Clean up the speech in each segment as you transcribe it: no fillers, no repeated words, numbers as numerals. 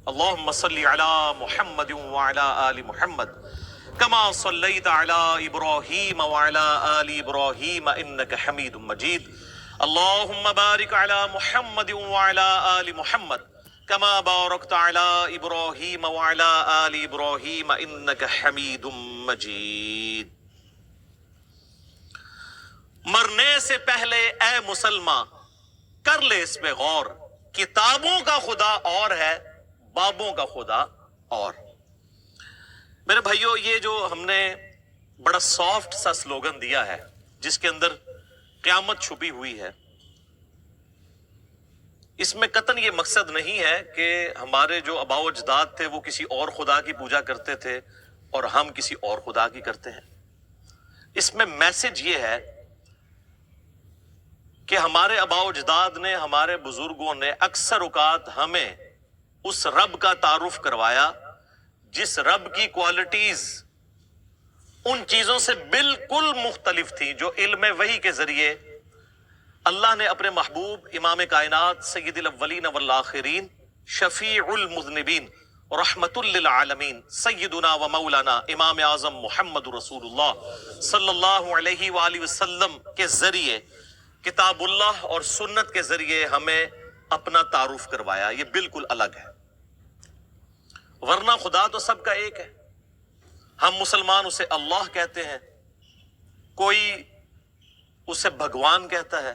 اللهم صل على محمد وعلى آل محمد كما صليت على إبراهيم وعلى آل إبراهيم إنك حميد مجيد. اللهم بارك على محمد وعلى آل محمد كما باركت على إبراهيم وعلى آل إبراهيم إنك حميد مجيد. مرنے سے پہلے اے مسلمان کر لے اس پہ غور، کتابوں کا خدا اور ہے، بابوں کا خدا اور. میرے بھائیو، یہ جو ہم نے بڑا سافٹ سا سلوگن دیا ہے جس کے اندر قیامت چھپی ہوئی ہے، اس میں قطعاً یہ مقصد نہیں ہے کہ ہمارے جو آباء و اجداد تھے وہ کسی اور خدا کی پوجا کرتے تھے اور ہم کسی اور خدا کی کرتے ہیں. اس میں میسج یہ ہے کہ ہمارے آباء و اجداد نے، ہمارے بزرگوں نے اکثر اوقات ہمیں اس رب کا تعارف کروایا جس رب کی کوالٹیز ان چیزوں سے بالکل مختلف تھی جو علم وحی کے ذریعے اللہ نے اپنے محبوب امام کائنات سید الاولین والآخرین شفیع المذنبین رحمت للعالمین سیدنا و مولانا امام اعظم محمد رسول اللہ صلی اللہ علیہ وآلہ وسلم کے ذریعے، کتاب اللہ اور سنت کے ذریعے ہمیں اپنا تعارف کروایا. یہ بالکل الگ ہے، ورنہ خدا تو سب کا ایک ہے. ہم مسلمان اسے اللہ کہتے ہیں، کوئی اسے بھگوان کہتا ہے،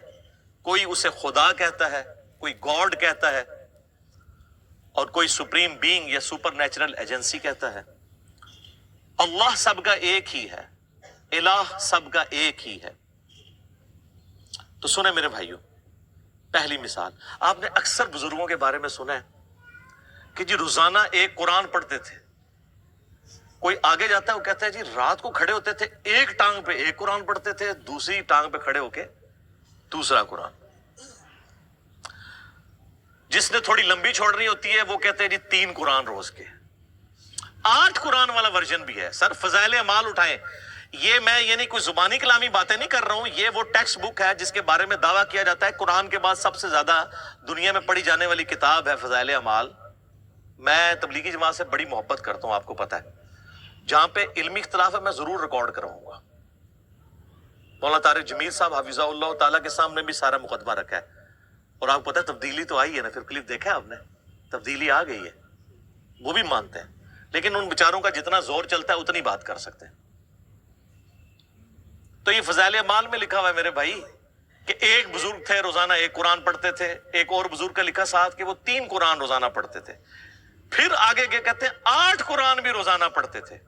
کوئی اسے خدا کہتا ہے، کوئی گاڈ کہتا ہے، اور کوئی سپریم بینگ یا سپر نیچرل ایجنسی کہتا ہے. اللہ سب کا ایک ہی ہے، الہ سب کا ایک ہی ہے. تو سنیں میرے بھائیوں، پہلی مثال آپ نے اکثر بزرگوں کے بارے میں سنا ہے کہ جی روزانہ ایک قرآن پڑھتے تھے. کوئی آگے جاتا ہے وہ کہتا ہے جی رات کو کھڑے ہوتے تھے، ایک ٹانگ پہ ایک قرآن پڑھتے تھے، دوسری ٹانگ پہ کھڑے ہو کے دوسرا قرآن. جس نے تھوڑی لمبی چھوڑنی ہوتی ہے وہ کہتے ہیں جی 3 قرآن روز کے. 8 قرآن والا ورژن بھی ہے. سر فضائل اعمال اٹھائیں، یہ میں یعنی کوئی زبانی کلامی باتیں نہیں کر رہا ہوں، یہ وہ ٹیکسٹ بک ہے جس کے بارے میں دعویٰ کیا جاتا ہے قرآن کے بعد سب سے زیادہ دنیا میں پڑھی جانے والی کتاب ہے فضائل اعمال. میں تبلیغی جماعت سے بڑی محبت کرتا ہوں، آپ کو پتہ ہے. جہاں پہ علمی اختلاف ہے میں ضرور ریکارڈ کراؤں گا. مولانا طارق جمیل صاحب حفظہ اللہ تعالیٰ کے سامنے بھی سارا مقدمہ رکھا ہے، اور آپ کو پتہ ہے تبدیلی تو آئی ہے نا. پھر کلپ دیکھا ہے آپ نے، تبدیلی آ گئی ہے، وہ بھی مانتے ہیں، لیکن ان بیچاروں کا جتنا زور چلتا ہے اتنی بات کر سکتے ہیں. تو یہ فضائل اعمال میں لکھا ہوا ہے میرے بھائی کہ ایک بزرگ تھے روزانہ ایک قرآن پڑھتے تھے. ایک اور بزرگ کا لکھا ساتھ کہ وہ 3 قرآن روزانہ پڑھتے تھے. پھر آگے کیا کہتے ہیں 8 قرآن بھی روزانہ پڑھتے تھے.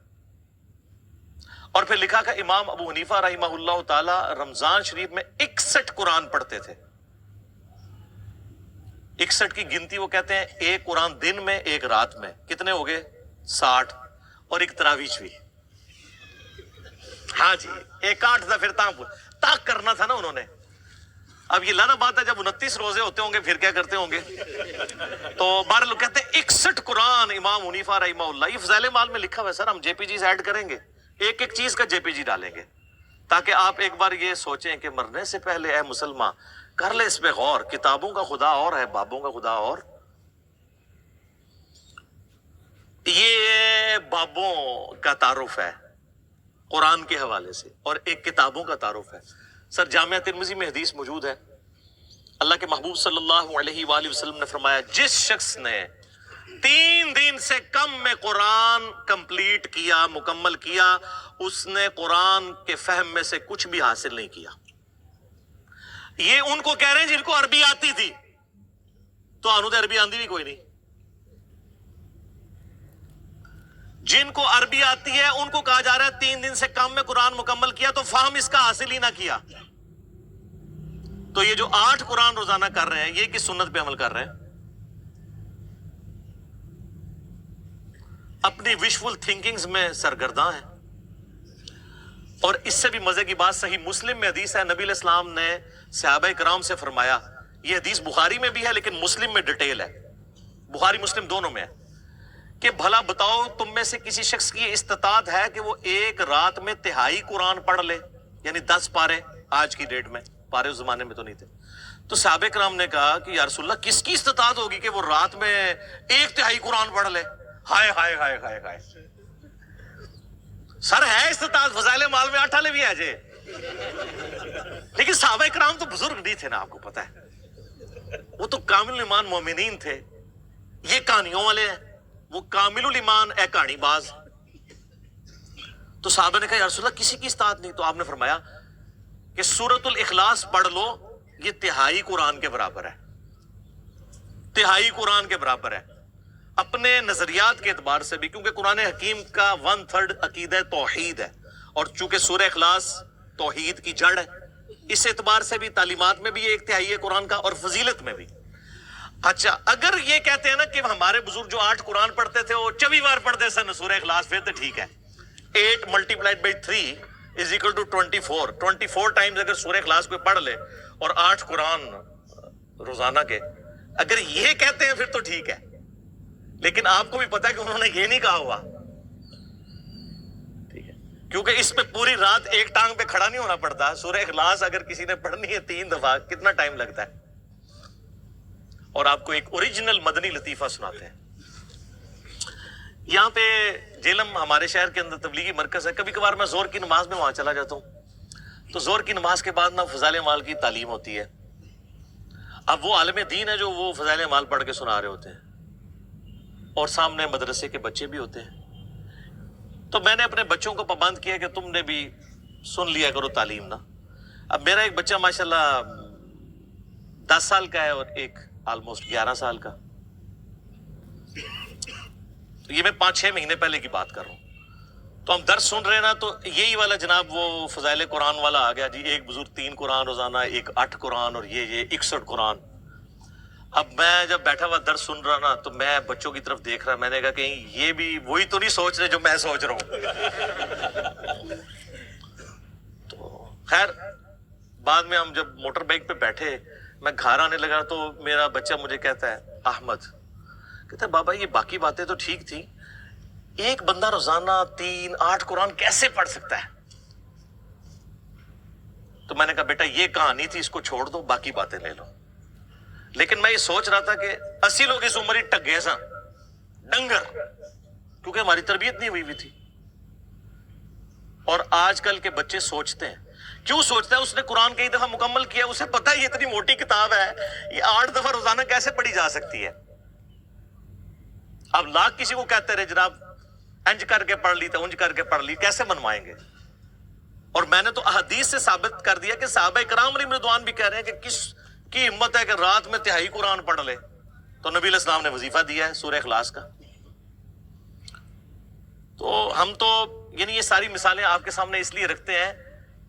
اور پھر لکھا کہ امام ابو حنیفہ رحمہ اللہ تعالی رمضان شریف میں 61 قرآن پڑھتے تھے. 61 کی گنتی وہ کہتے ہیں ایک قرآن دن میں ایک رات میں، کتنے ہو گئے 60، اور ایک تراویح بھی. ہاں جی، ایک 8 تھا، پھر تاک کرنا تھا نا انہوں نے. اب یہ لانا بات ہے جب 29 روزے ہوتے ہوں گے پھر کیا کرتے ہوں گے. تو 12 لوگ کہتے ہیں 61 قرآن امام حنیفہ رحمہ اللہ. یہ فضائل اعمال میں لکھا ہوا ہے. سر ہم جے پی جیز ایڈ کریں گے، ایک ایک چیز کا جے پی جی ڈالیں گے تاکہ آپ ایک بار یہ سوچیں کہ مرنے سے پہلے اے مسلمان کر لے اس پہ غور، کتابوں کا خدا اور ہے، بابوں کا خدا اور. یہ بابوں کا تعارف ہے قرآن کے حوالے سے، اور ایک کتابوں کا تعارف ہے. سر جامعہ ترمذی میں حدیث موجود ہے، اللہ کے محبوب صلی اللہ علیہ وآلہ وسلم نے فرمایا جس شخص نے 3 دن سے کم میں قرآن کمپلیٹ کیا، مکمل کیا، اس نے قرآن کے فہم میں سے کچھ بھی حاصل نہیں کیا. یہ ان کو کہہ رہے ہیں جن کو عربی آتی تھی، تو آنو تو عربی آندی بھی کوئی نہیں. جن کو عربی آتی ہے ان کو کہا جا رہا ہے 3 دن سے کم میں قرآن مکمل کیا تو فہم اس کا حاصل ہی نہ کیا. تو یہ جو 8 قرآن روزانہ کر رہے ہیں یہ کس سنت پہ عمل کر رہے ہیں؟ اپنی وشفل تھنکنگز میں سرگرداں ہیں. اور اس سے بھی مزے کی بات صحیح مسلم میں حدیث ہے، نبی علیہ السلام نے صحابہ کرام سے فرمایا، یہ حدیث بخاری میں بھی ہے لیکن مسلم میں ڈیٹیل ہے، بخاری مسلم دونوں میں ہے، کہ بھلا بتاؤ تم میں سے کسی شخص کی استطاعت ہے کہ وہ ایک رات میں 1/3 قرآن پڑھ لے، یعنی 10 پارے. آج کی ڈیٹ میں پارے اس زمانے میں تو نہیں تھے. تو صحابہ کرام نے کہا کہ یا رسول اللہ کس کی استطاعت ہوگی کہ وہ رات میں 1/3 قرآن پڑھ لے؟ ہائے ہائے ہائے ہائے ہائے، سر ہے استطاعت، فضائل مال میں 8 بھی ہے جے، لیکن صحابہ کرام تو بزرگ نہیں تھے نا، آپ کو پتا ہے وہ تو کامل ایمان مومنین تھے، یہ کہانیوں والے ہیں، وہ کامل الایمان اے کہانی باز۔ تو صحابہ نے کہا یا رسول اللہ کسی کی استطاعت نہیں، تو آپ نے فرمایا کہ سورۃ الاخلاص پڑھ لو، یہ 1/3 قرآن کے برابر ہے، 1/3 قرآن کے برابر ہے۔ اپنے نظریات کے اعتبار سے بھی، کیونکہ قرآن حکیم کا 1/3 عقیدہ توحید ہے، اور چونکہ سورہ اخلاص توحید کی جڑ ہے، اس اعتبار سے بھی تعلیمات میں بھی یہ 1/3 ہے قرآن کا، اور فضیلت میں بھی۔ اچھا اگر یہ کہتے ہیں نا کہ ہمارے بزرگ جو 8 قرآن پڑھتے تھے وہ 24 بار پڑھتے سن سورہ اخلاص، پھر تو ٹھیک ہے، 8 × 3 = 24 ٹائمز اگر سورہ اخلاص کوئی پڑھ لے اور 8 قرآن روزانہ کے، اگر یہ کہتے ہیں پھر تو ٹھیک ہے، لیکن آپ کو بھی پتا ہے کہ انہوں نے یہ نہیں کہا ہوا، ٹھیک ہے، کیونکہ اس پہ پوری رات ایک ٹانگ پہ کھڑا نہیں ہونا پڑتا۔ سورہ اخلاص اگر کسی نے پڑھنی ہے 3 دفعہ کتنا ٹائم لگتا ہے؟ اور آپ کو ایک اوریجنل مدنی لطیفہ سناتے ہیں۔ یہاں پہ جیلم ہمارے شہر کے اندر تبلیغی مرکز ہے، کبھی کبھار میں زور کی نماز میں وہاں چلا جاتا ہوں، تو زور کی نماز کے بعد نا فضائل مال کی تعلیم ہوتی ہے۔ اب وہ عالم دین ہے جو وہ فضائل مال پڑھ کے سنا رہے ہوتے ہیں، اور سامنے مدرسے کے بچے بھی ہوتے ہیں، تو میں نے اپنے بچوں کو پابند کیا کہ تم نے بھی سن لیا کرو تعلیم نا۔ اب میرا ایک بچہ ماشاءاللہ 10 سال کا ہے اور ایک آلموسٹ 11 سال کا، یہ میں 5-6 مہینے پہلے کی بات کر رہا ہوں، تو ہم درس سن رہے ہیں نا، تو یہی والا جناب وہ فضائل قرآن والا آ گیا جی، ایک بزرگ 3 قرآن روزانہ، ایک 8 قرآن، اور یہ 61 قرآن۔ اب میں جب بیٹھا ہوا درس سن رہا نا، تو میں بچوں کی طرف دیکھ رہا، میں نے کہا کہیں یہ بھی وہی تو نہیں سوچ رہے جو میں سوچ رہا ہوں۔ تو خیر بعد میں ہم جب موٹر بائک پہ بیٹھے، میں گھر آنے لگا تو میرا بچہ مجھے کہتا ہے احمد، کہتا ہے بابا یہ باقی باتیں تو ٹھیک تھی، ایک بندہ روزانہ 3-8 قرآن کیسے پڑھ سکتا ہے؟ تو میں نے کہا بیٹا یہ کہانی تھی، اس کو چھوڑ دو، باقی باتیں لے لو۔ لیکن میں یہ سوچ رہا تھا کہ 80 لوگ اس عمر ہی ٹگے سا ڈنگر، کیونکہ ہماری تربیت نہیں ہوئی بھی تھی۔ اور آج کل کے بچے سوچتے ہیں، کیوں سوچتا ہے؟ اس نے قرآن کئی دفعہ مکمل کیا، اسے پتہ ہے یہ اتنی موٹی کتاب ہے، یہ 8 دفعہ روزانہ کیسے پڑھی جا سکتی ہے؟ اب لاکھ کسی کو کہتے رہے جناب انج کر کے پڑھ لی تو انج کر کے پڑھ لی، کیسے منوائیں گے؟ اور میں نے تو احادیث سے ثابت کر دیا کہ صحابہ کرام علیہ رضوان بھی کہہ رہے ہیں کہ کس کی ہمت ہے کہ رات میں 1/3 قرآن پڑھ لے؟ تو نبی علیہ السلام نے وظیفہ دیا ہے سورہ اخلاص کا۔ تو ہم تو یعنی یہ ساری مثالیں آپ کے سامنے اس لیے رکھتے ہیں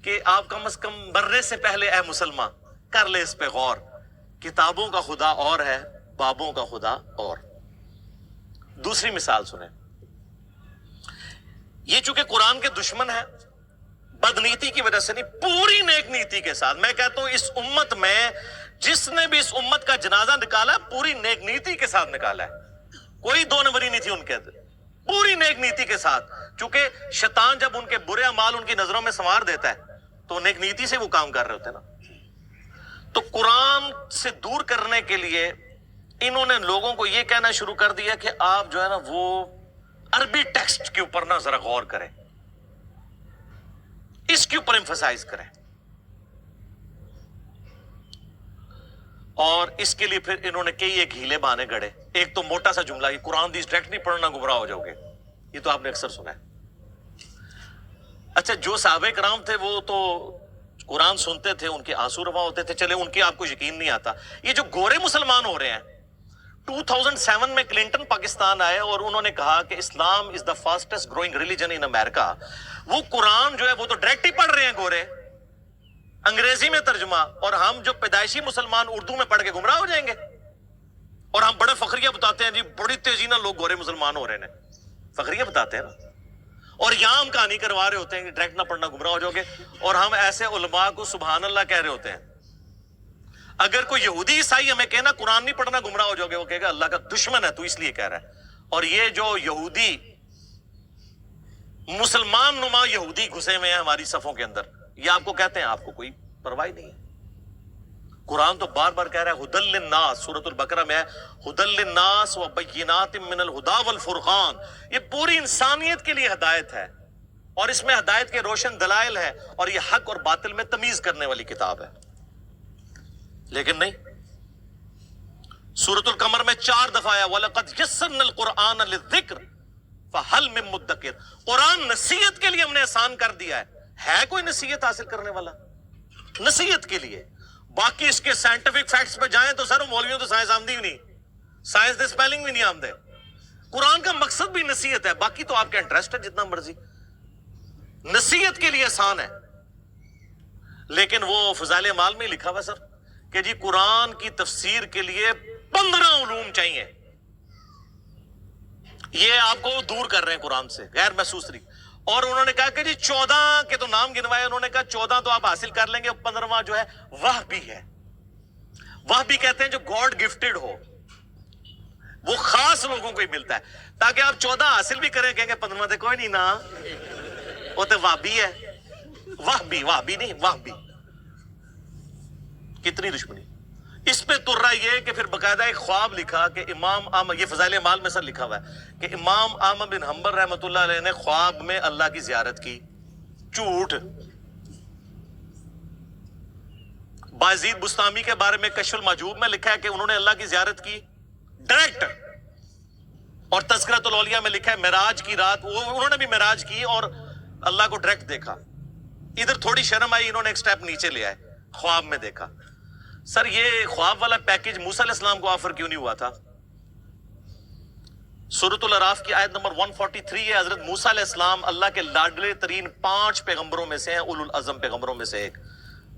کہ آپ کم از کم مرنے سے پہلے اے مسلمان کر لے اس پہ غور، کتابوں کا خدا اور ہے، بابوں کا خدا اور۔ دوسری مثال سنیں، یہ چونکہ قرآن کے دشمن ہے، بدنیتی کی وجہ سے نہیں، پوری نیک نیتی کے ساتھ، میں کہتا ہوں اس امت میں جس نے بھی اس امت کا جنازہ نکالا پوری نیک نیتی کے ساتھ نکالا ہے، کوئی 2 نمبری نہیں تھی ان کے اندر، پوری نیک نیتی کے ساتھ۔ چونکہ شیطان جب ان کے برے اعمال ان کی نظروں میں سنوار دیتا ہے تو نیک نیتی سے وہ کام کر رہے ہوتے ہیں نا۔ تو قرآن سے دور کرنے کے لیے انہوں نے لوگوں کو یہ کہنا شروع کر دیا کہ آپ جو ہے نا وہ عربی ٹیکسٹ کے اوپر نا ذرا غور کریں، اس کے اوپر ایمفسائز کریں، اور اس کے لیے پھر انہوں نے کئی ایک ہیلے بہانے گڑے۔ ایک تو موٹا سا جملہ، یہ قرآن دی ڈائریکٹ نہیں پڑھنا گمراہ ہو جاؤ گے، یہ تو آپ نے اکثر سنا ہے۔ اچھا جو صحابہ کرام تھے وہ تو قرآن سنتے تھے، ان کے آنسو رواں ہوتے تھے، چلے ان کے آپ کو یقین نہیں آتا۔ یہ جو گورے مسلمان ہو رہے ہیں، 2007 میں کلنٹن پاکستان آئے اور انہوں نے کہا کہ اسلام از دا فاسٹسٹ گروئنگ ریلیجن ان امریکہ۔ وہ قرآن جو ہے وہ تو ڈائریکٹ ہی پڑھ رہے ہیں گورے، انگریزی میں ترجمہ، اور ہم جو پیدائشی مسلمان اردو میں پڑھ کے گمراہ ہو جائیں گے۔ اور ہم بڑے فخریہ بتاتے ہیں جی بڑی تیزی نہ لوگ گورے مسلمان ہو رہے ہیں، فخریہ بتاتے ہیں نا، اور یہاں ہم کہانی کروا رہے ہوتے ہیں کہ ڈائریکٹ نہ پڑھنا گمراہ ہو جاؤ گے، اور ہم ایسے علماء کو سبحان اللہ کہہ رہے ہوتے ہیں۔ اگر کوئی یہودی عیسائی ہمیں کہنا قرآن نہیں پڑھنا گمراہ ہو جاؤ گے، وہ کہے گا اللہ کا دشمن ہے تو اس لیے کہہ رہا ہے۔ اور یہ جو یہودی مسلمان نما یہودی گھسے ہوئے ہیں ہماری صفوں کے اندر، یہ آپ کو کہتے ہیں، آپ کو کوئی پرواہ نہیں ہے۔ قرآن تو بار بار کہہ رہا ہے ہدل للناس، سورۃ البقرہ میں ہے ہدل للناس وبینات من الہدی والفرقان، یہ پوری انسانیت کے لیے ہدایت ہے، اور اس میں ہدایت کے روشن دلائل ہے، اور یہ حق اور باطل میں تمیز کرنے والی کتاب ہے۔ لیکن نہیں، سورۃ القمر میں 4 دفعہ آیا وَلَقَدْ يَسَّرْنَا الْقُرْآنَ لِلذِّكْرِ فَهَلْ مِن مُدَّكِرٍ، قرآن نصیحت کے لیے ہم نے آسان کر دیا ہے کوئی نصیحت حاصل کرنے والا؟ نصیحت کے لیے۔ باقی اس کے سائنٹیفک فیکٹس پہ جائیں تو سر مولویوں تو سائنس آمدی بھی نہیں، سائنس دے سپیلنگ بھی نہیں آمدے۔ قرآن کا مقصد بھی نصیحت ہے، باقی تو آپ کا انٹرسٹ ہے جتنا مرضی، نصیحت کے لیے آسان ہے۔ لیکن وہ فضائل اعمال میں لکھا ہوا سر کہ جی قرآن کی تفسیر کے لیے 15 علوم چاہیے، یہ آپ کو دور کر رہے ہیں قرآن سے غیر محسوس طریقے۔ اور انہوں نے کہا کہ جی 14 کے تو نام گنوائے، انہوں نے کہا 14 تو آپ حاصل کر لیں گے، 15واں جو ہے وہبی ہے۔ وہبی کہتے ہیں جو گاڈ گفٹڈ ہو، وہ خاص لوگوں کو ہی ملتا ہے، تاکہ آپ 14 حاصل بھی کریں، کہیں گے 15واں تو کوئی نہیں نا، وہ تو وہبی ہے۔ وہبی نہیں، وہبی۔ کتنی دشمنی اس پہ تر رہا یہ کہ پھر باقاعدہ ایک خواب لکھا کہ امام احمد، یہ فضائل اعمال میں سر لکھا ہوا ہے کہ امام احمد بن حنبل رحمۃ اللہ علیہ نے خواب میں اللہ کی زیارت کی۔ جھوٹ۔ بایزید بستامی کے بارے میں کشف المحجوب میں لکھا ہے کہ انہوں نے اللہ کی زیارت کی ڈائریکٹ، اور تذکرۃ الاولیاء میں لکھا ہے معراج کی رات انہوں نے بھی معراج کی اور اللہ کو ڈائریکٹ دیکھا۔ ادھر تھوڑی شرم آئی، انہوں نے ایک سٹیپ نیچے لے آئے، خواب میں دیکھا۔ سر یہ خواب والا پیکج موسیٰ علیہ السلام کو آفر کیوں نہیں ہوا تھا؟ سورۃ الاعراف کی آیت نمبر 143 ہے، حضرت موسیٰ علیہ السلام اللہ کے لاڈلے ترین 5 پیغمبروں میں سے ہیں، اولو العزم پیغمبروں میں سے ایک۔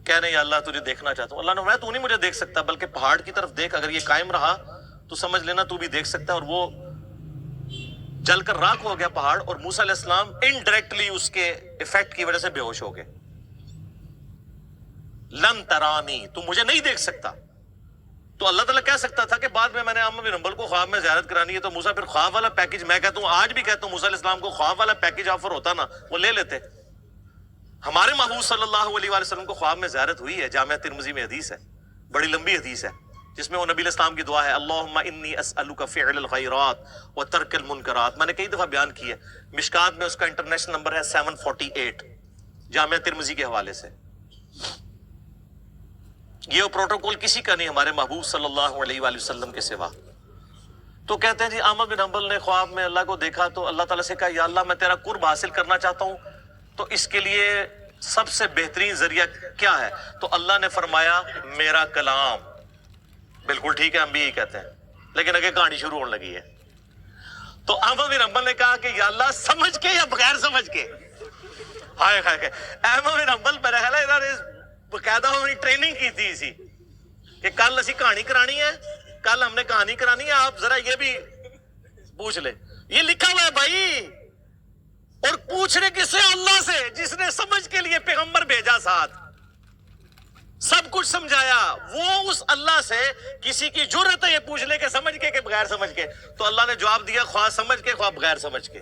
کہنے یا اللہ تجھے دیکھنا چاہتا ہوں۔ اللہ نے فرمایا تو نہیں مجھے دیکھ سکتا، بلکہ پہاڑ کی طرف دیکھ، اگر یہ قائم رہا تو سمجھ لینا تو بھی دیکھ سکتا ہے۔ اور وہ جل کر راکھ ہو گیا پہاڑ، اور موسیٰ علیہ السلام انڈائریکٹلی اس کے ایفیکٹ کی وجہ سے بے ہوش ہو گئے۔ لن ترانی، تو مجھے نہیں دیکھ سکتا۔ تو اللہ تعالیٰ کہہ سکتا تھا کہ بعد میں نے احمد بن حنبل کو خواب میں زیارت کرانی ہے، تو موسیٰ پھر خواب والا پیکج، میں کہتا ہوں آج بھی کہتا ہوں موسیٰ علیہ السلام کو خواب والا پیکج آفر ہوتا نا وہ لے لیتے۔ ہمارے محبوب صلی اللہ علیہ وآلہ وسلم کو خواب میں زیارت ہوئی ہے، جامعہ ترمذی میں حدیث ہے، بڑی لمبی حدیث ہے، جس میں وہ نبی علیہ السلام کی دعا ہے اللہم انی اسألک فعل الخیرات وترک المنکرات، میں نے کئی دفعہ بیان کی ہے، مشکات میں اس کا انٹرنیشنل نمبر ہے 748 جامعہ ترمذی کے حوالے سے۔ یہ پروٹوکول کسی کا نہیں ہمارے محبوب صلی اللہ علیہ وآلہ وسلم کے سوا۔ تو کہتے ہیں جی احمد بن حنبل نے خواب میں اللہ کو دیکھا تو اللہ تعالیٰ سے کہا یا اللہ میں تیرا قرب حاصل کرنا چاہتا ہوں، تو اس کے لیے سب سے بہترین ذریعہ کیا ہے؟ تو اللہ نے فرمایا میرا کلام۔ بالکل ٹھیک ہے، ہم بھی یہی کہتے ہیں، لیکن آگے کہانی شروع ہونے لگی ہے۔ تو احمد بن حنبل نے کہا کہ یا اللہ سمجھ کے یا بغیر سمجھ کے؟ ہائے ہائے، احمد بن حنبل میرا خیال ہے انہوں نے باقاعدہ ہماری ٹریننگ کی تھی اسی کہ کل اسی کہانی کرانی ہے، کل ہم نے کہانی کرانی ہے، آپ ذرا یہ بھی پوچھ لیں۔ یہ لکھا ہوا ہے بھائی، اور پوچھنے کس سے؟ اللہ سے، جس نے سمجھ کے لیے پیغمبر بھیجا ساتھ، سب کچھ سمجھایا۔ وہ اس اللہ سے کسی کی جرأت ہے یہ پوچھ لے کہ سمجھ کے کہ بغیر سمجھ کے؟ تو اللہ نے جواب دیا خواہ سمجھ کے خواہ بغیر سمجھ کے۔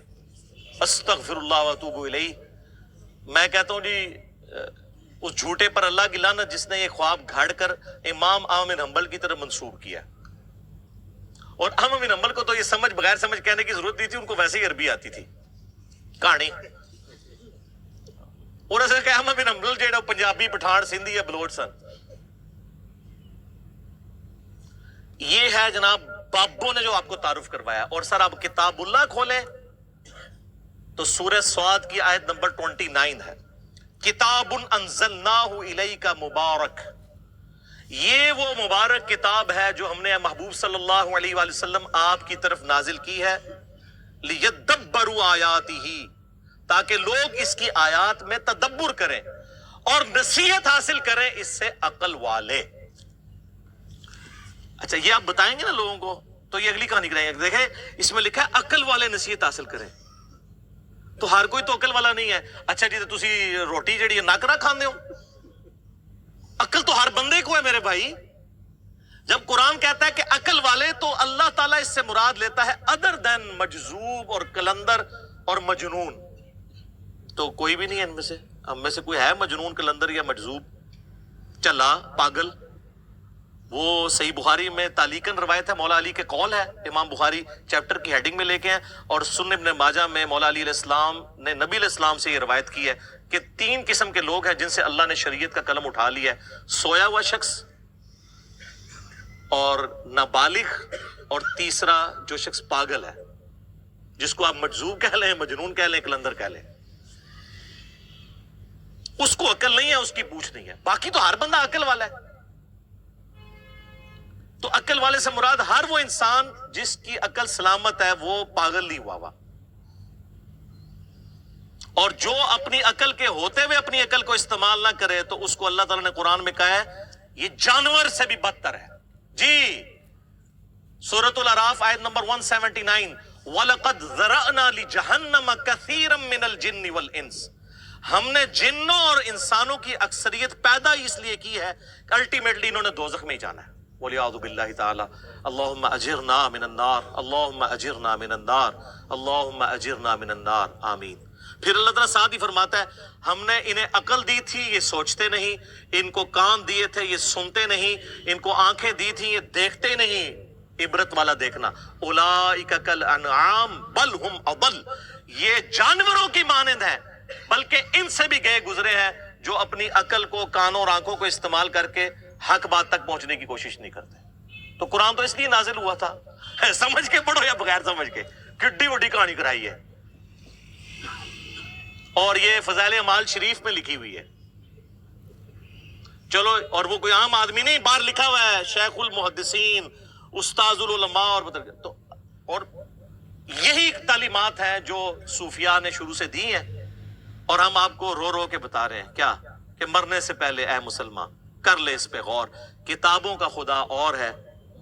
استغفر اللہ واتوب الیہ۔ میں کہتا ہوں جی اس جھوٹے پر اللہ کی لعنت جس نے یہ خواب گھڑ کر امام احمد بن حنبل کی طرف منسوب کیا، اور احمد بن حنبل کو تو یہ سمجھ بغیر سمجھ کہنے کی ضرورت نہیں تھی، ان کو ویسے ہی عربی آتی تھی کہانی۔ اور ایسے کہ احمد بن حنبل جیڑا پنجابی پٹھان سندھی یا بلوچ سن۔ یہ ہے جناب بابوں نے جو آپ کو تعارف کروایا۔ اور سر آپ کتاب اللہ کھولیں تو سورہ صاد کی آیت نمبر 29 ہے، کتاب انزلناہ الیک مبارک۔ یہ وہ مبارک کتاب ہے جو ہم نے محبوب صلی اللہ علیہ وآلہ وسلم آپ کی طرف نازل کی ہے، لیدبروا آیاتہ، تاکہ لوگ اس کی آیات میں تدبر کریں اور نصیحت حاصل کریں اس سے عقل والے۔ اچھا یہ آپ بتائیں گے نا لوگوں کو تو یہ اگلی کہانی کرائیں گے۔ دیکھیں اس میں لکھا ہے عقل والے نصیحت حاصل کریں، تو ہر کوئی تو عقل والا نہیں ہے۔ اچھا جی تو تسی روٹی جڑی ہے نک نہ کھاندے ہو؟ عقل تو ہر بندے کو ہے میرے بھائی۔ جب قرآن کہتا ہے کہ عقل والے، تو اللہ تعالیٰ اس سے مراد لیتا ہے ادر دین مجذوب اور کلندر اور مجنون۔ تو کوئی بھی نہیں ہے ان میں سے، ہم میں سے کوئی ہے مجنون، کلندر یا مجذوب، چلا، پاگل؟ وہ صحیح بخاری میں تعلیقاً روایت ہے، مولا علی کے قول ہے، امام بخاری چیپٹر کی ہیڈنگ میں لے کے ہیں، اور سنن ابن ماجہ میں مولا علی علیہ السلام نے نبی علیہ السلام سے یہ روایت کی ہے کہ 3 قسم کے لوگ ہیں جن سے اللہ نے شریعت کا قلم اٹھا لیا ہے: سویا ہوا شخص، اور نابالغ، اور تیسرا جو شخص پاگل ہے، جس کو آپ مجذوب کہہ لیں، مجنون کہہ لیں، کلندر کہہ لیں. اس کو عقل نہیں ہے، اس کی پوچھ نہیں ہے. باقی تو ہر بندہ عقل والا ہے. تو عقل والے سے مراد ہر وہ انسان جس کی عقل سلامت ہے، وہ پاگل نہیں ہوا. اور جو اپنی عقل کے ہوتے ہوئے اپنی عقل کو استعمال نہ کرے تو اس کو اللہ تعالیٰ نے قرآن میں کہا ہے یہ جانور سے بھی بدتر ہے. جی، سورۃ الاعراف آیت نمبر 179، وَلَقَدْ ذَرَأْنَا لِجَهَنَّمَ كَثِيرًا مِّنَ الْجِنِّ وَالْإِنسِ، ہم نے جنوں اور انسانوں کی اکثریت پیدا اس لیے کی ہے کہ الٹیمیٹلی انہوں نے دوزخ میں ہی جانا ہے. وَلِعَوْذُ بِاللَّهِ تَعَالَى اللہم اجرنا من النار، اللہم اجرنا من النار، اللہم اجرنا من النار، آمین. پھر اللہ تعالیٰ ساتھ ہی فرماتا ہے ہم نے انہیں عقل دی تھی، یہ سوچتے نہیں، ان کو کان دیے تھے، یہ سنتے نہیں، ان کو آنکھیں دی تھی، یہ دیکھتے نہیں. عبرت والا دیکھنا، اولئک کالانعام بل ہم اضل، یہ جانوروں کی مانند ہے بلکہ ان سے بھی گئے گزرے ہیں جو اپنی عقل کو، کانوں اور آنکھوں کو استعمال کر کے حق بات تک پہنچنے کی کوشش نہیں کرتے. تو قرآن تو اس لیے نازل ہوا تھا، سمجھ کے پڑھو یا بغیر سمجھ کے، کڈی وڈی کہانی کرائی ہے. اور یہ فضائل اعمال شریف میں لکھی ہوئی ہے. چلو، اور وہ کوئی عام آدمی نہیں، باہر لکھا ہوا ہے شیخ المحدثین، استاذ العلماء، اور یہی تعلیمات ہیں جو صوفیاء نے شروع سے دی ہیں، اور ہم آپ کو رو رو کے بتا رہے ہیں کیا کہ مرنے سے پہلے اے مسلمان کر لے اس پہ غور. کتابوں کا خدا اور ہے،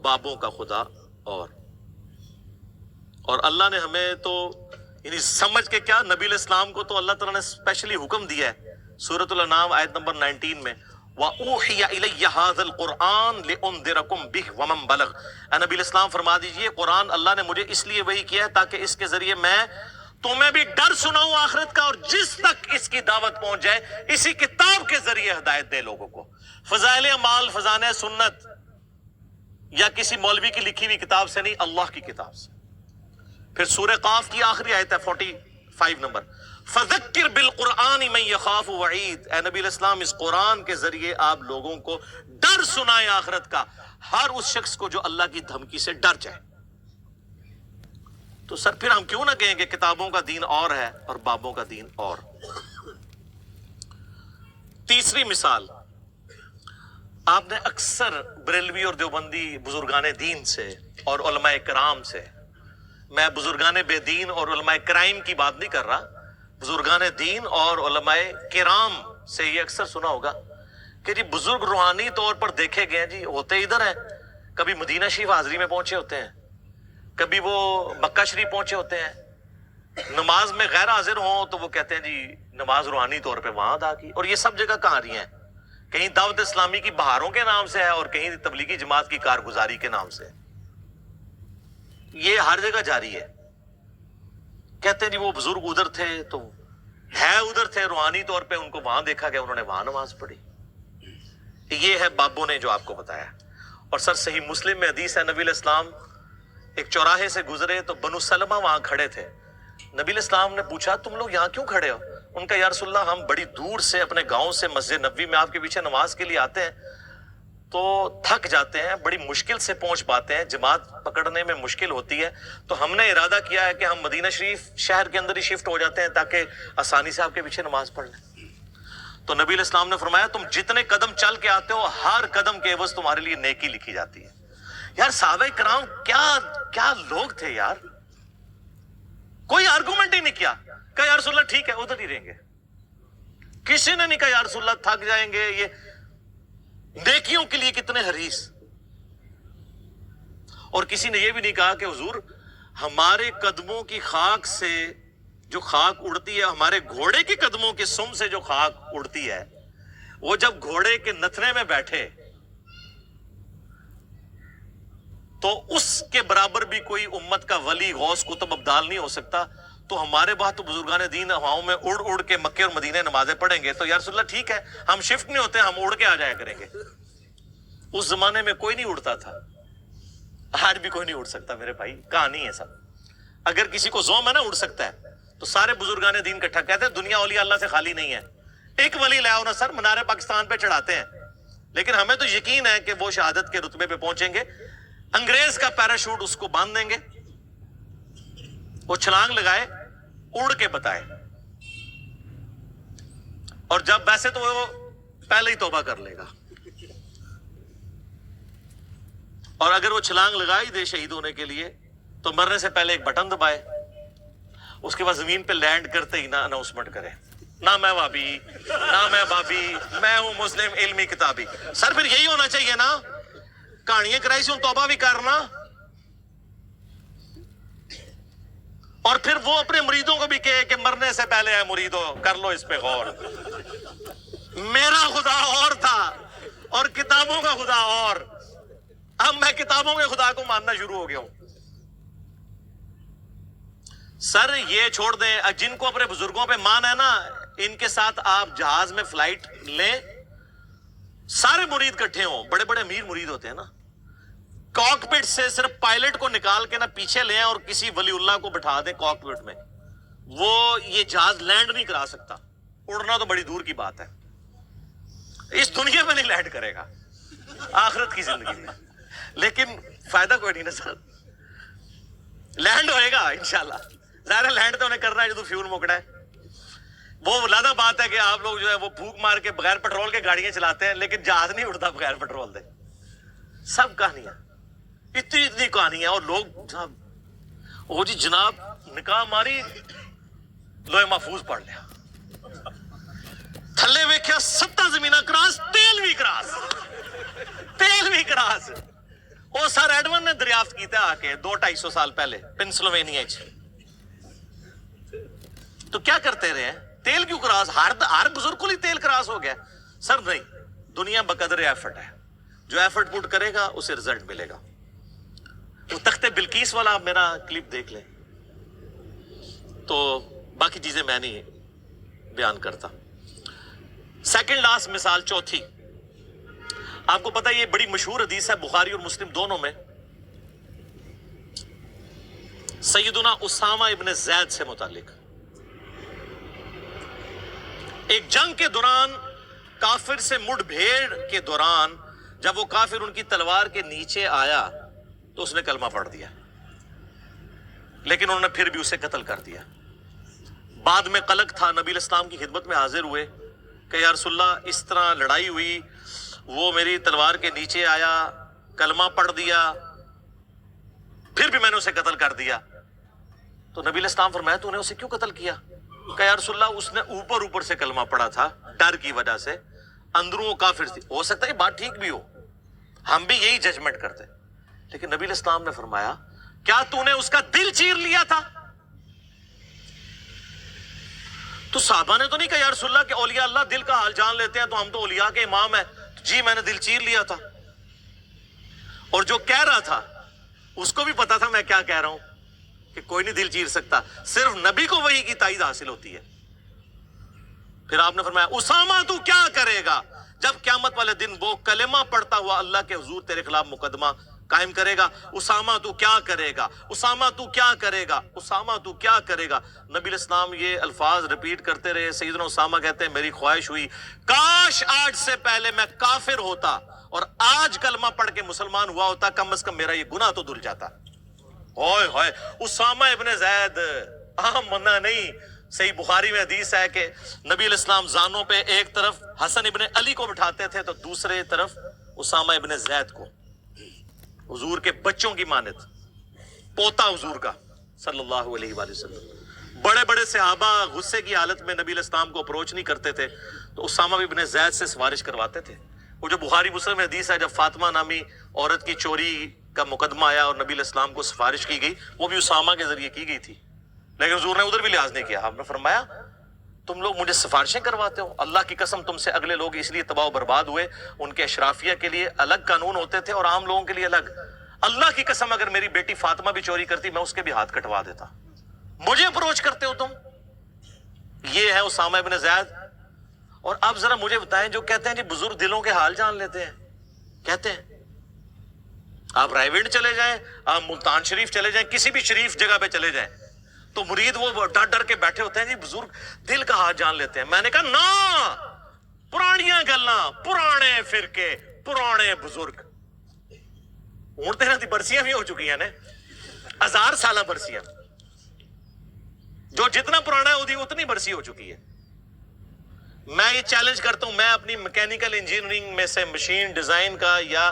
بابوں کا خدا اور اللہ نے ہمیں تو یعنی سمجھ کے کیا، نبی علیہ السلام کو تو اللہ تعالیٰ نے اسپیشلی حکم دیا ہے سورۃ الانعام آیت نمبر 19 میں، وَأُوحِيَ إِلَيَّ هَذَا الْقُرْآنُ لِأُنذِرَكُمْ بِهِ وَمَنْ بَلَغَ. اے نبی علیہ السلام فرما دیجئے قرآن اللہ نے مجھے اس لیے وحی کیا ہے تاکہ اس کے ذریعے میں تمہیں بھی ڈر سناؤں آخرت کا، اور جس تک اس کی دعوت پہنچ جائے اسی کتاب کے ذریعے ہدایت دے لوگوں کو. فضائل اعمال فضائل سنت یا کسی مولوی کی لکھی ہوئی کتاب سے نہیں، اللہ کی کتاب سے. پھر سورہ قاف کی آخری آیت ہے 45 نمبر، فَذَكِّرْ بِالْقُرْآنِ مَنْ يَخَافُ وَعِيدٍ. اے نبی علیہ السلام اس قرآن کے ذریعے آپ لوگوں کو ڈر سنائیں آخرت کا، ہر اس شخص کو جو اللہ کی دھمکی سے ڈر جائے. تو سر پھر ہم کیوں نہ کہیں کہ کتابوں کا دین اور ہے اور بابوں کا دین اور. تیسری مثال، آپ نے اکثر بریلوی اور دیوبندی بزرگان دین سے اور علماء کرام سے، میں بزرگان بے دین اور علماء کرائم کی بات نہیں کر رہا، بزرگان دین اور علماء کرام سے یہ اکثر سنا ہوگا کہ جی بزرگ روحانی طور پر دیکھے گئے جی ہوتے ادھر ہیں، کبھی مدینہ شریف حاضری میں پہنچے ہوتے ہیں، کبھی وہ مکہ شریف پہنچے ہوتے ہیں، نماز میں غیر حاضر ہوں تو وہ کہتے ہیں جی نماز روحانی طور پہ وہاں ادا کی. اور یہ سب جگہ کہاں رہی ہیں، کہیں دعوت اسلامی کی بہاروں کے نام سے ہے اور کہیں تبلیغی جماعت کی کارگزاری کے نام سے. یہ ہر جگہ جاری ہے. کہتے ہیں جی وہ بزرگ ادھر تھے تو ہے ادھر تھے، روحانی طور پہ ان کو وہاں دیکھا گیا، انہوں نے وہاں نماز پڑھی. یہ ہے بابوں نے جو آپ کو بتایا. اور سر صحیح مسلم میں حدیث ہے، نبی علیہ السلام ایک چوراہے سے گزرے تو بنو سلمہ وہاں کھڑے تھے. نبی علیہ السلام نے پوچھا تم لوگ یہاں کیوں کھڑے ہو؟ ان کا یا رسول اللہ ہم بڑی دور سے اپنے گاؤں سے مسجد نبوی میں آپ کے پیچھے نماز کے لیے آتے ہیں تو تھک جاتے ہیں، بڑی مشکل سے پہنچ پاتے ہیں، جماعت پکڑنے میں مشکل ہوتی ہے، تو ہم نے ارادہ کیا ہے کہ ہم مدینہ شریف شہر کے اندر ہی شفٹ ہو جاتے ہیں تاکہ آسانی سے آپ کے پیچھے نماز پڑھ لیں. تو نبی علیہ السلام نے فرمایا تم جتنے قدم چل کے آتے ہو ہر قدم کے عوض تمہارے لیے نیکی لکھی جاتی ہے. یار صحابہ کرام کیا لوگ تھے یار، کوئی آرگومنٹ ہی نہیں کیا، کہا یا رسول اللہ ٹھیک ہے ادھر ہی رہیں گے. کسی نے نہیں کہا یا رسول اللہ تھک جائیں گے. یہ نیکیوں کے لیے کتنے حریص. اور کسی نے یہ بھی نہیں کہا کہ حضور ہمارے قدموں کی خاک سے جو خاک اڑتی ہے، ہمارے گھوڑے کے قدموں کے سم سے جو خاک اڑتی ہے، وہ جب گھوڑے کے نتھنے میں بیٹھے تو اس کے برابر بھی کوئی امت کا ولی غوث قطب ابدال نہیں ہو سکتا. تو ہمارے بعد تو بزرگان دین ہواؤں میں اڑ اڑ کے مکے اور مدینے نمازیں پڑھیں گے. تو یا رسول اللہ ٹھیک ہے ہم شفٹ نہیں ہوتے، ہم اڑ کے آ جایا کریں گے. اس زمانے میں کوئی نہیں اڑتا تھا، آج بھی کوئی نہیں اڑ سکتا میرے بھائی، کہانی ہے سب۔ اگر کسی کو زوم ہے نا اڑ سکتا ہے، تو سارے بزرگان دین اکٹھا کہتے ہیں دنیا اولیاء اللہ سے خالی نہیں ہے، ایک ولی لے آؤ نا سر، منار پاکستان پہ چڑھاتے ہیں، لیکن ہمیں تو یقین ہے کہ وہ شہادت کے رتبے پہ پہنچیں گے۔ انگریز کا پیراشوٹ اس کو باندھ دیں گے، وہ چھلانگ لگائے، اڑ کے بتائے، اور جب ویسے تو وہ پہلے ہی توبہ کر لے گا، اور اگر وہ چھلانگ لگائی دے شہید ہونے کے لیے تو مرنے سے پہلے ایک بٹن دبائے، اس کے بعد زمین پہ لینڈ کرتے ہی نہ اناؤنسمنٹ کرے، نہ میں وابی، نہ میں بابی، میں ہوں مسلم علمی کتابی۔ سر پھر یہی ہونا چاہیے نا، کہانیاں کرائی سے توبہ بھی کرنا، اور پھر وہ اپنے مریدوں کو بھی کہے کہ مرنے سے پہلے ہے مریدوں کر لو اس پہ غور، میرا خدا اور تھا اور کتابوں کا خدا اور، اب میں کتابوں کے خدا کو ماننا شروع ہو گیا ہوں۔ سر یہ چھوڑ دیں، جن کو اپنے بزرگوں پہ مان ہے نا، ان کے ساتھ آپ جہاز میں فلائٹ لیں، سارے مرید کٹھے ہوں، بڑے بڑے امیر مرید ہوتے ہیں نا، کاکپٹ سے صرف پائلٹ کو نکال کے نا پیچھے لیں اور کسی ولی اللہ کو بٹھا دیں کاکپٹ میں، وہ یہ جہاز لینڈ نہیں کرا سکتا، اڑنا تو بڑی دور کی بات ہے، اس دنیا میں نہیں لینڈ کرے گا، آخرت کی زندگی میں، لیکن فائدہ کوئی نہیں نا سر، لینڈ ہوئے گا انشاءاللہ، ظاہر ہے لینڈ تو انہیں کرنا ہے جو تو فیول مکڑا ہے۔ وہ علیحدہ بات ہے کہ آپ لوگ جو ہے وہ پھونک مار کے بغیر پیٹرول کے گاڑیاں چلاتے ہیں، لیکن جہاز نہیں اڑتا بغیر پیٹرول دے۔ سب کہانیاں، اتنی کہانیاں، اور لوگ صاحب وہ جی جناب نکاح ماری، لوہے محفوظ پڑھ لیا، تھلے ویکھیا 7 زمینہ کراس، تیل بھی کراس۔ وہ سر ایڈون نے دریافت کیتا آ کے 200-250 سال پہلے پنسلوینیا چ، تو کیا کرتے رہے ہیں؟ تیل کیوں کراس؟ ہر بزرگ کو ہی تیل کراس ہو گیا سر؟ نہیں، دنیا بقدر ایفرٹ ہے، جو ایفرٹ پٹ کرے گا اسے رزلٹ ملے گا۔ وہ تخت بلقیس والا آپ میرا کلپ دیکھ لیں، تو باقی چیزیں میں نہیں بیان کرتا۔ سیکنڈ لاسٹ مثال، چوتھی، آپ کو پتا یہ بڑی مشہور حدیث ہے بخاری اور مسلم دونوں میں، سیدنا اسامہ ابن زید سے متعلق۔ ایک جنگ کے دوران کافر سے مڑ بھیڑ کے دوران جب وہ کافر ان کی تلوار کے نیچے آیا تو اس نے کلمہ پڑھ دیا، لیکن انہوں نے پھر بھی اسے قتل کر دیا۔ بعد میں قلق تھا، نبی علیہ السلام کی خدمت میں حاضر ہوئے کہ یا رسول اللہ اس طرح لڑائی ہوئی، وہ میری تلوار کے نیچے آیا، کلمہ پڑھ دیا، پھر بھی میں نے اسے قتل کر دیا۔ تو نبی علیہ السلام فرمایا تو نے اسے کیوں قتل کیا؟ کہ یا رسول اللہ اس نے اوپر سے کلمہ پڑھا تھا ڈر کی وجہ سے، اندروں وہ کافر تھی۔ ہو سکتا ہے یہ بات ٹھیک بھی ہو، ہم بھی یہی ججمنٹ کرتے، لیکن نبی علیہ السلام نے فرمایا کیا تو نے اس کا دل چیر لیا تھا؟ تو صحابہ نے تو نہیں کہا یا رسول اللہ کہ اولیاء اللہ دل کا حال جان لیتے ہیں تو ہم تو اولیاء کے امام ہیں، جی میں نے دل چیر لیا تھا۔ اور جو کہہ رہا تھا اس کو بھی پتا تھا میں کیا کہہ رہا ہوں، کہ کوئی نہیں دل چیر سکتا، صرف نبی کو وحی کی تائید حاصل ہوتی ہے۔ پھر آپ نے فرمایا اسامہ تو کیا کرے گا جب قیامت والے دن وہ کلمہ پڑھتا ہوا اللہ کے حضور تیرے خلاف مقدمہ قائم کرے گا؟ اسامہ تو کیا کرے گا؟ اسامہ تو کیا کرے گا؟ اسامہ تو کیا کرے گا؟ نبی علیہ السلام یہ الفاظ ریپیٹ کرتے رہے۔ سیدنا اسامہ کہتے ہیں میری خواہش ہوئی کاش آج سے پہلے میں کافر ہوتا اور آج کلمہ پڑھ کے مسلمان ہوا ہوتا، کم از کم میرا یہ گناہ تو دھل جاتا۔ اوئے ہوئے، اسامہ ابن زید عام بندہ نہیں۔ صحیح بخاری میں حدیث ہے کہ نبی علیہ السلام زانوں پہ ایک طرف حسن ابن علی کو بٹھاتے تھے تو دوسرے طرف اسامہ ابن زید کو، حضور کے بچوں کی مانت، پوتا حضور کا صلی اللہ علیہ وآلہ وسلم۔ بڑے بڑے صحابہ غصے کی حالت میں نبی علیہ السلام کو اپروچ نہیں کرتے تھے تو اسامہ ابن زید سے سفارش کرواتے تھے۔ وہ جو بخاری مسلم میں حدیث ہے جب فاطمہ نامی عورت کی چوری کا مقدمہ آیا اور نبی علیہ السلام کو سفارش کی گئی، وہ بھی اسامہ کے ذریعے کی گئی تھی، لیکن حضور نے ادھر بھی لحاظ نہیں کیا۔ آپ نے فرمایا تم لوگ مجھے سفارشیں کرواتے ہو، اللہ کی قسم تم سے اگلے لوگ اس لیے تباہ و برباد ہوئے، ان کے اشرافیہ کے لیے الگ قانون ہوتے تھے اور عام لوگوں کے لیے الگ۔ اللہ کی قسم اگر میری بیٹی فاطمہ بھی چوری کرتی میں اس کے بھی ہاتھ کٹوا دیتا، مجھے اپروچ کرتے ہو تم۔ یہ ہے اسامہ ابن زید۔ اور اب ذرا مجھے بتائیں جو کہتے ہیں جی بزرگ دلوں کے حال جان لیتے ہیں، کہتے ہیں آپ رائے ونڈ چلے جائیں، آپ ملتان شریف چلے جائیں، کسی بھی شریف جگہ پہ چلے جائیں تو مرید وہ ڈر ڈر کے بیٹھے ہوتے ہیں، جی بزرگ دل کا ہاتھ جان لیتے ہیں. میں نے کہا نا، پرانیاں گلاں، پرانے فرقے، پرانے بزرگ. ہوں تیرا دی برسیاں بھی ہو چکی ہیں نا، 1000 سالہ برسیاں. جو جتنا پرانا ہے وہ اتنی برسی ہو چکی ہے. میں یہ چیلنج کرتا ہوں، میں اپنی میکینیکل انجینئرنگ میں سے مشین ڈیزائن کا یا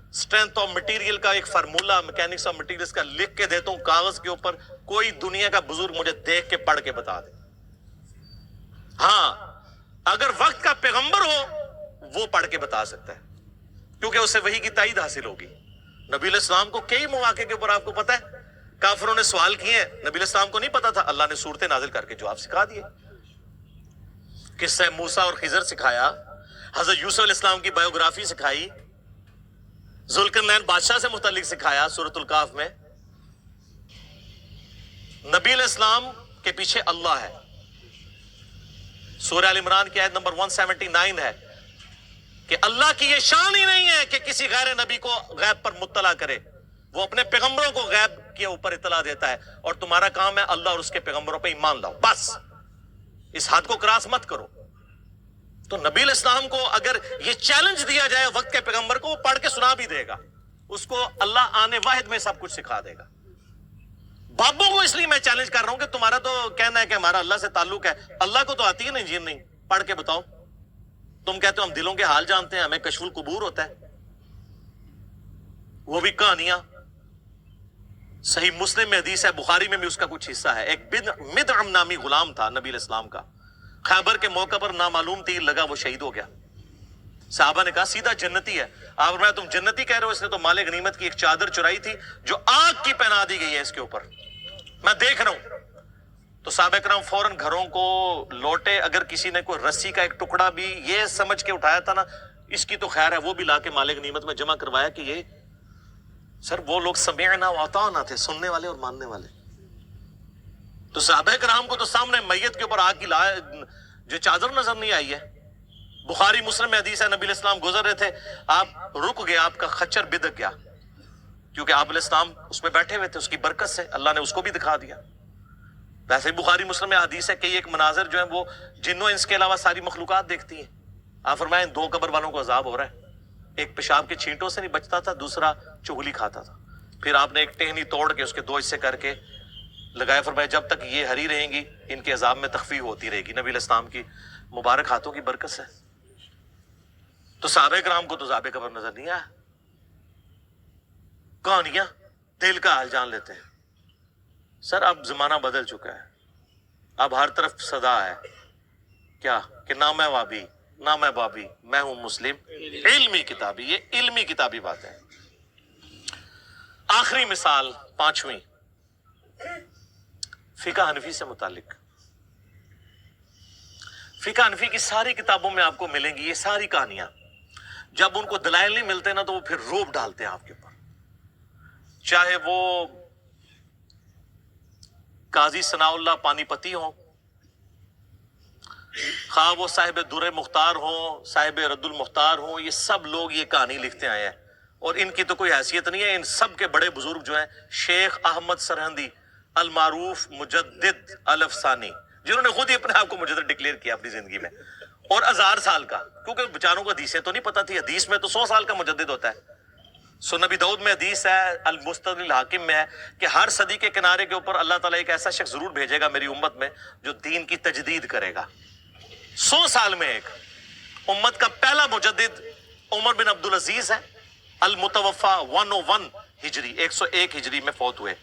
اسٹرینتھ آف مٹیریل کا ایک فارمولا میکینکس آف مٹیریلز کا لکھ کے دیتا ہوں کاغذ کے اوپر. کوئی دنیا کا بزرگ مجھے دیکھ کے پڑھ کے بتا دے. ہاں اگر وقت کا پیغمبر ہو وہ پڑھ کے بتا سکتا ہے، کیونکہ اسے وحی کی تائید حاصل ہوگی. نبی علیہ السلام کو کئی مواقع کے اوپر آپ کو پتا ہے کافروں نے سوال کیے ہیں، نبی علیہ السلام کو نہیں پتا تھا، اللہ نے صورتیں نازل کر کے جواب سکھا دیے. قصہ موسیٰ اور خضر سکھایا، حضرت یوسف علیہ السلام کی بایوگرافی سکھائی، ذوالقرنین بادشاہ سے متعلق سکھایا سورۃ الکہف میں. نبی علیہ السلام کے پیچھے اللہ ہے. سورہ ال عمران کی آیت نمبر 179 ہے کہ اللہ کی یہ شان ہی نہیں ہے کہ کسی غیر نبی کو غیب پر مطلع کرے، وہ اپنے پیغمبروں کو غیب کے اوپر اطلاع دیتا ہے، اور تمہارا کام ہے اللہ اور اس کے پیغمبروں پہ ایمان لاؤ. بس اس حد کو کراس مت کرو. تو نبی علیہ السلام کو اگر یہ چیلنج دیا جائے وقت کے پیغمبر کو، وہ پڑھ کے سنا بھی دے گا، اس کو اللہ آنے واحد میں سب کچھ سکھا دے گا. بابوں کو اس لیے میں چیلنج کر رہا ہوں کہ تمہارا تو کہنا ہے کہ ہمارا اللہ سے تعلق ہے، اللہ کو تو آتی ہے نا انجینئرنگ، پڑھ کے بتاؤ. تم کہتے ہو ہم دلوں کے حال جانتے ہیں، ہمیں کشف القبور ہوتا ہے، وہ بھی کہانیاں. صحیح مسلم میں حدیث ہے، بخاری میں بھی اس کا کچھ حصہ ہے. ایک مدعم نامی غلام تھا نبی علیہ السلام کا، خیبر کے موقع پر نامعلوم تیر لگا، وہ شہید ہو گیا. صحابہ نے کہا سیدھا جنتی ہے. آپ فرمایا تم جنتی کہہ رہے ہو، اس نے تو مال غنیمت کی ایک چادر چرائی تھی جو آگ کی پہنا دی گئی ہے اس کے اوپر، میں دیکھ رہا ہوں. تو صحابہ کرام فوراً گھروں کو لوٹے. اگر کسی نے کوئی رسی کا ایک ٹکڑا بھی یہ سمجھ کے اٹھایا تھا نا اس کی تو خیر ہے، وہ بھی لا کے مال غنیمت میں جمع کروایا کہ یہ سر وہ لوگ سمعنا واطعنا تھے، سننے والے اور ماننے والے. تو صحابہ کرام کو تو سامنے میت کے اوپر آگ کی جو چادر نظر نہیں آئی ہے. بخاری مسلم میں حدیث ہے، نبی علیہ السلام گزر رہے تھے، آپ رک گئے، آپ کا خچر بدک گیا، کیونکہ آپ علیہ السلام اس میں بیٹھے ہوئے تھے، اس کی برکت سے اللہ نے اس کو بھی دکھا دیا. ویسے بخاری مسلم میں حدیث ہے کہ ایک مناظر جو ہے وہ جنوں انس کے علاوہ ساری مخلوقات دیکھتی ہیں. آپ فرمائیں 2 قبر والوں کو عذاب ہو رہا ہے، ایک پیشاب کے چھینٹوں سے نہیں بچتا تھا، دوسرا چغلی کھاتا تھا. پھر آپ نے ایک ٹہنی توڑ کے اس کے 2 حصے کر کے لگائے، فرمایا جب تک یہ ہری رہیں گی ان کے عذاب میں تخفیف ہوتی رہے گی، نبی علیہ السلام کی مبارک ہاتھوں کی برکت سے. تو صحابہ کرام کو تو عذاب قبر نظر نہیں آیا. کہانیاں دل کا حال جان لیتے ہیں. سر اب زمانہ بدل چکا ہے، اب ہر طرف صدا ہے کیا کہ نہ میں وابی نہ میں بابی، میں ہوں مسلم علمی کتابی. یہ علمی کتابی بات ہے. آخری مثال 5ویں فقہ حنفی سے متعلق. فقہ حنفی کی ساری کتابوں میں آپ کو ملیں گی یہ ساری کہانیاں. جب ان کو دلائل نہیں ملتے نا تو وہ پھر روب ڈالتے ہیں آپ کے اوپر، چاہے وہ قاضی ثناء اللہ پانی پتی ہوں، خواہ وہ صاحب در مختار ہوں، صاحب رد المختار ہوں، یہ سب لوگ یہ کہانی لکھتے آئے ہیں اور ان کی تو کوئی حیثیت نہیں ہے. ان سب کے بڑے بزرگ جو ہیں شیخ احمد سرہندی المعروف مجدد الافسانی، جنہوں نے خود ہی اپنے آپ کو مجدد ڈکلیئر کیا اپنی زندگی میں، اور 1000 سال کا، کیونکہ بیچاروں کو حدیثیں تو نہیں پتہ تھی. حدیث میں تو 100 سال کا مجدد ہوتا ہے. سنن نبی داؤد میں حدیث ہے، المستدرک الحاکم میں ہے کہ ہر صدی کے کنارے کے اوپر اللہ تعالیٰ ایک ایسا شخص ضرور بھیجے گا میری امت میں جو دین کی تجدید کرے گا. 100 سال میں ایک. امت کا پہلا مجدد عمر بن عبدالعزیز ہے، المتوفا 101 ہجری 101 ہجری میں فوت ہوئے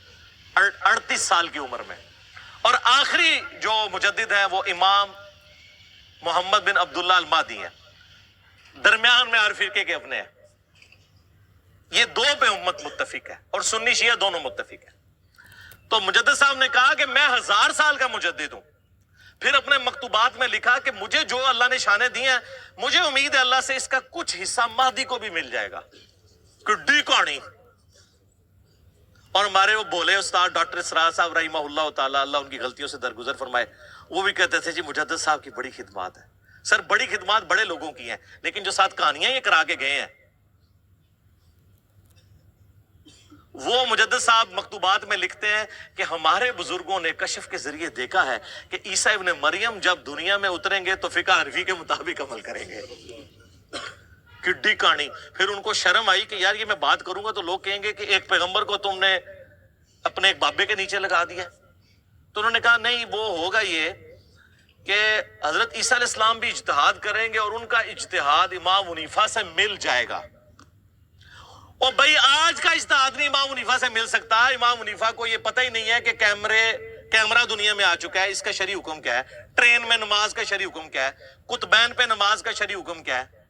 38 سال کی عمر میں. اور آخری جو مجدد ہے وہ امام محمد بن عبداللہ المہدی ہیں، درمیان میں ہر فرقے کے اپنے ہیں. یہ 2 پہ امت متفق ہے اور سنی شیعہ دونوں متفق ہیں. تو مجدد صاحب نے کہا کہ میں 1000 سال کا مجدد ہوں. پھر اپنے مکتوبات میں لکھا کہ مجھے جو اللہ نے شانیں دی ہیں مجھے امید ہے اللہ سے اس کا کچھ حصہ مہدی کو بھی مل جائے گا. کڈی کہانی. اور ہمارے وہ بولے استاد ڈاکٹر اسرار صاحب رحمہ اللہ تعالیٰ، اللہ ان کی غلطیوں سے درگزر فرمائے، وہ بھی کہتے تھے جی مجدد صاحب کی بڑی خدمات ہے. سر بڑی خدمات بڑے لوگوں کی ہیں، لیکن جو ساتھ کہانیاں یہ کرا کے گئے ہیں وہ مجدد صاحب مکتوبات میں لکھتے ہیں کہ ہمارے بزرگوں نے کشف کے ذریعے دیکھا ہے کہ عیسیٰ ابن مریم جب دنیا میں اتریں گے تو فقہ حنفی کے مطابق عمل کریں گے. کڈی کہانی. پھر ان کو شرم آئی کہ یار یہ میں بات کروں گا تو لوگ کہیں گے کہ ایک پیغمبر کو تم نے اپنے ایک بابے کے نیچے لگا دیا. تو انہوں نے کہا نہیں، وہ ہوگا یہ کہ حضرت عیسیٰ علیہ السلام بھی اجتہاد کریں گے اور ان کا اجتہاد امام حنیفہ سے مل جائے گا. اور بھائی آج کا اجتہاد نہیں امام حنیفہ سے مل سکتا. امام حنیفہ کو یہ پتہ ہی نہیں ہے کہ کیمرہ دنیا میں آ چکا ہے، اس کا شرعی حکم کیا ہے، ٹرین میں نماز کا شرعی حکم کیا ہے، قطبین پہ نماز کا شرعی حکم کیا ہے،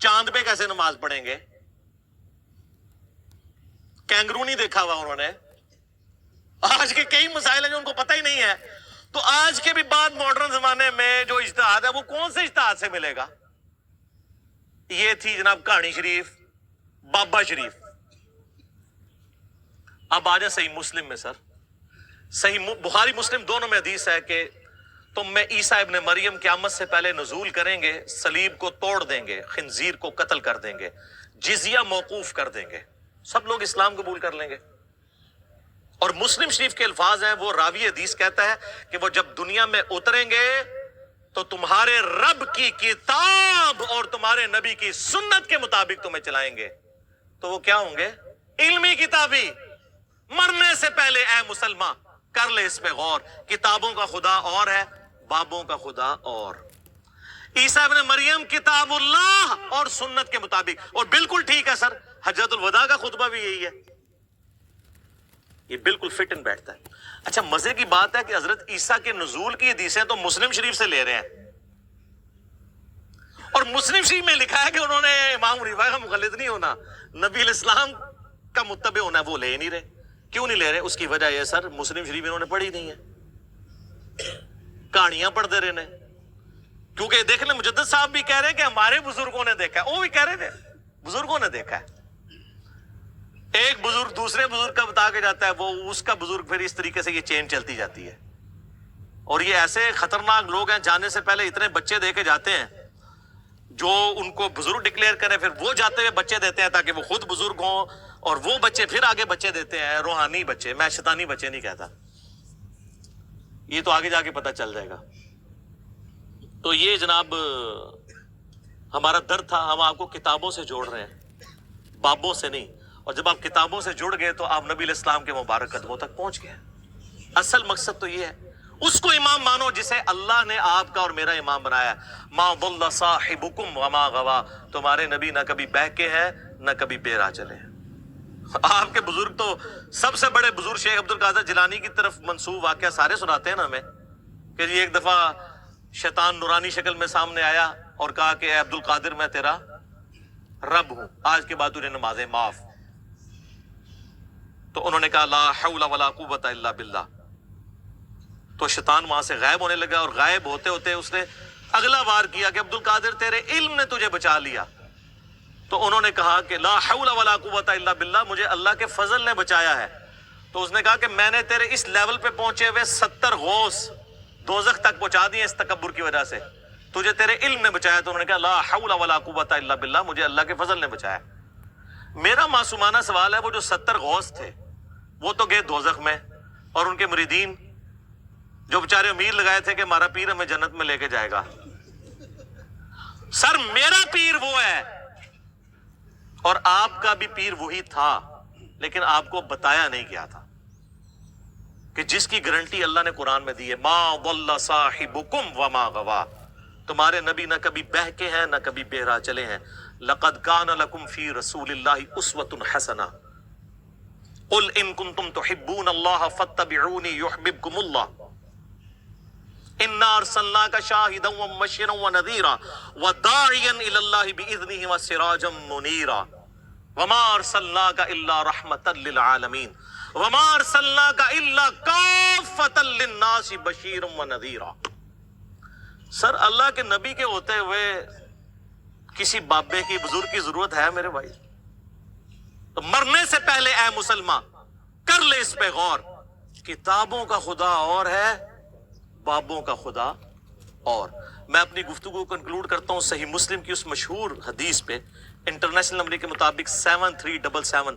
چاند پہ کیسے نماز پڑھیں گے. کینگرو نہیں دیکھا ہوا انہوں نے. آج کے کئی مسائل ہیں جو ان کو پتہ ہی نہیں ہے. تو آج کے بھی بعد ماڈرن زمانے میں جو اجتہاد ہے وہ کون سے اجتہاد سے ملے گا. یہ تھی جناب کہانی شریف، بابا شریف. اب آ جائے صحیح مسلم میں. سر صحیح بخاری مسلم دونوں میں حدیث ہے کہ تم میں عیسیٰ ابن مریم قیامت سے پہلے نزول کریں گے، صلیب کو توڑ دیں گے، خنزیر کو قتل کر دیں گے، جزیہ موقوف کر دیں گے، سب لوگ اسلام قبول کر لیں گے. اور مسلم شریف کے الفاظ ہیں، وہ راوی حدیث کہتا ہے کہ وہ جب دنیا میں اتریں گے تو تمہارے رب کی کتاب اور تمہارے نبی کی سنت کے مطابق تمہیں چلائیں گے. تو وہ کیا ہوں گے؟ علمی کتابی. مرنے سے پہلے اے مسلمان کر لے اس پہ غور. کتابوں کا خدا اور ہے، بابوں کا خدا اور. عیسیٰ ابن مریم کتاب اللہ اور سنت کے مطابق. اور بالکل ٹھیک ہے سر، حجۃ الوداع کا خطبہ بھی یہی ہے. یہ بالکل فٹ ان بیٹھتا ہے. اچھا مزے کی بات ہے کہ حضرت عیسیٰ کے نزول کی حدیثیں تو مسلم شریف سے لے رہے ہیں، اور مسلم شریف میں لکھا ہے کہ انہوں نے امام حنیفہ کا مقلد نہیں ہونا، نبی علیہ السلام کا متبع ہونا ہے. وہ لے نہیں رہے. کیوں نہیں لے رہے؟ اس کی وجہ یہ سر مسلم شریف انہوں نے پڑھی نہیں ہے، کہانیاں پڑھتے رہنے. کیونکہ دیکھ لیں مجدد صاحب بھی کہہ رہے ہیں کہ ہمارے بزرگوں نے دیکھا ہے، وہ بھی کہہ رہے تھے بزرگوں نے دیکھا ہے. ایک بزرگ دوسرے بزرگ کا بتا کے جاتا ہے، وہ اس کا بزرگ پھر اس طریقے سے یہ چین چلتی جاتی ہے. اور یہ ایسے خطرناک لوگ ہیں، جانے سے پہلے اتنے بچے دے کے جاتے ہیں جو ان کو بزرگ ڈکلیئر کریں، پھر وہ جاتے ہوئے بچے دیتے ہیں تاکہ وہ خود بزرگ ہوں، اور وہ بچے پھر آگے بچے دیتے ہیں، روحانی بچے. میں شیطانی بچے نہیں کہتا، یہ تو آگے جا کے پتہ چل جائے گا. تو یہ جناب ہمارا درد تھا. ہم آپ کو کتابوں سے جوڑ رہے ہیں، بابوں سے نہیں. اور جب آپ کتابوں سے جڑ گئے تو آپ نبی علیہ السلام کے مبارک قدموں تک پہنچ گئے. اصل مقصد تو یہ ہے، اس کو امام مانو جسے اللہ نے آپ کا اور میرا امام بنایا. ما ضل صاحبکم وما غوا. تمہارے نبی نہ کبھی بہکے ہیں نہ کبھی بے راہ چلے ہیں. آپ کے بزرگ تو سب سے بڑے بزرگ شیخ عبد القادر جیلانی کی طرف منسوب واقعہ سارے سناتے ہیں نا ہمیں، کہ جی ایک دفعہ شیطان نورانی شکل میں سامنے آیا اور کہا کہ اے عبد القادر میں تیرا رب ہوں، آج کے بعد تجھے نمازیں معاف. تو انہوں نے کہا لا حول ولا قوت الا باللہ. تو شیطان وہاں سے غائب ہونے لگا، اور غائب ہوتے ہوتے اس نے اگلا وار کیا کہ عبد القادر تیرے علم نے تجھے بچا لیا. تو انہوں نے کہا کہ لا حول ولا قوت الا باللہ، مجھے اللہ کے فضل نے بچایا ہے. تو اس نے کہا کہ میں نے تیرے اس لیول پہ پہنچے ہوئے 70 غوث دوزخ تک پہنچا دیے اس تکبر کی وجہ سے، تجھے تیرے علم نے بچایا. تو انہوں نے کہا لا حول ولا قوت الا باللہ، مجھے اللہ کے فضل نے بچایا. میرا معصومانہ سوال ہے، وہ جو 70 غوث تھے وہ تو گئے دوزخ میں، اور ان کے مریدین جو بیچارے امید لگائے تھے کہ ہمارا پیر ہمیں جنت میں لے کے جائے گا. سر میرا پیر وہ ہے، اور آپ کا بھی پیر وہی تھا، لیکن آپ کو بتایا نہیں گیا تھا کہ جس کی گارنٹی اللہ نے قرآن میں دی ہے، ما ضل صاحبکم وما غوا. تمہارے نبی نہ کبھی بہکے ہیں نہ کبھی بے راہ چلے ہیں. لقد کان لکم فی رسول اللہ اسوۃ حسنہ قل ان کنتم تحبون اللہ فاتبعونی یحببکم اللہ انا ارسلناک شاہدا ومبشرا ونذیرا وداعیا الی اللہ باذنہ وسراجا منیرا وما ارسلناک الا رحمتا للعالمین وما ارسلناک الا کافتا للناس بشیرا ونذیرا. سر اللہ کے نبی کے ہوتے ہوئے کسی بابے کی بزرگ کی ضرورت ہے میرے بھائی؟ تو مرنے سے پہلے اے مسلمان کر لے اس پہ غور. کتابوں کا خدا اور ہے، بابوں کا خدا اور. میں اپنی گفتگو کو کنکلوڈ کرتا ہوں صحیح مسلم کی اس مشہور حدیث پہ. انٹرنیشنل نمبر کے مطابق 7377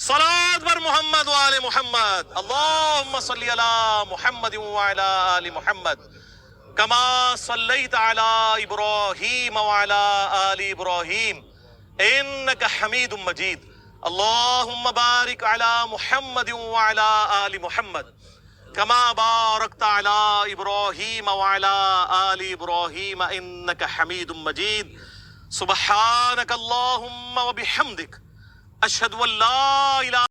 صلاة بر محمد وآل محمد اللهم صل على محمد وعلى آل محمد كما صليت على إبراهيم وعلى آل إبراهيم إنك حميد مجيد اللهم بارك على محمد وعلى آل محمد كما باركت على إبراهيم وعلى آل إبراهيم إنك حميد مجيد سبحانك اللهم وبحمدك أشهد أن لا إله